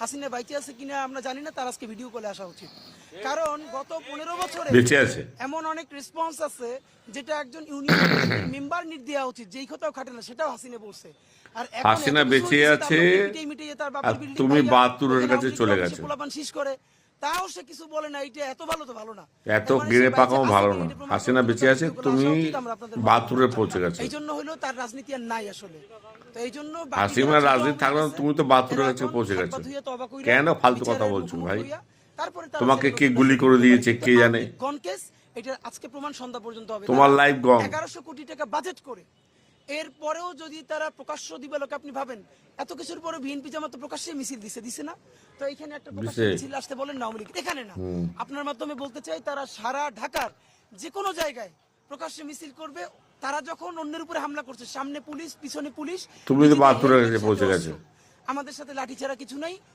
হাসিনা বাইচে আছে কিনা আমরা জানি না, তার আজকে ভিডিও কলে আসা উচিত। কারণ গত 15 বছরে বেঁচে আছে এমন অনেক রেসপন্স আছে যেটা একজন ইউনিয়ন মেম্বার নিট দেওয়া উচিত, যেই কথাও খাটে না সেটাও হাসিনা বলছে। আর এখন হাসিনা এত কিছু বেঁচে হইতেছে, আছে, তার লোক মিটিয়ে তার বাবার আর বিল্ডিং তুমি ভাইয়া, 72 এর ওখানে কাছে আওয়ামী লীগ চলে অফিসে গেছো। পোলাপান শীষ করে, তাও সে কিছু বলে না। এটা এত ভালো তো ভালো না, এত তার মানে গেড়ে সে বাইচে পাকাও আছে ভালো কিনা না। এটা প্রমাণ হাসিনা করতে বেঁচে তার আছে, ভিডিও কলে তুমি আসা উচিত, আমরা আপনাদের 72 পৌঁছে গেছো। এই জন্য হলো তার রাজনীতি আর নাই আসলে। তো এই জন্য হাসিনা রাজনীতি থাকলে তুমি তো 72 এর কাছে পৌঁছে গেছো। কেন ফালতু কথা বলছো ভাই? তারপরে তোমাকে কে গুলি করে দিয়েছে কে জানে? গন কেস, এটা আজকে প্রমাণ সন্ধ্যা পর্যন্ত হবে। তোমার লাইফ গন। 1100 কোটি টাকা বাজেট করে এরপরেও যদি তারা প্রকাশ্য দিবে, লোক আপনি ভাবেন এত কিছুর পরে বিএনপি জামাত তো প্রকাশ্যে মিছিল দিছে না? তো এইখানে একটা প্রকাশ্য মিছিল আসতে বলেন না আওয়ামী লীগ, এখানে না। আপনার মাধ্যমে বলতে চাই, তারা সারা ঢাকার যে কোনো জায়গায় প্রকাশ্যে মিছিল করবে। তারা যখন অন্যের উপরে হামলা করছে, সামনে পুলিশ পিছনে পুলিশ, তুমি তো 72 এর কাছে পৌঁছে গেছো। আমাদের সাথে লাঠি ছাড়া কিছু নাই।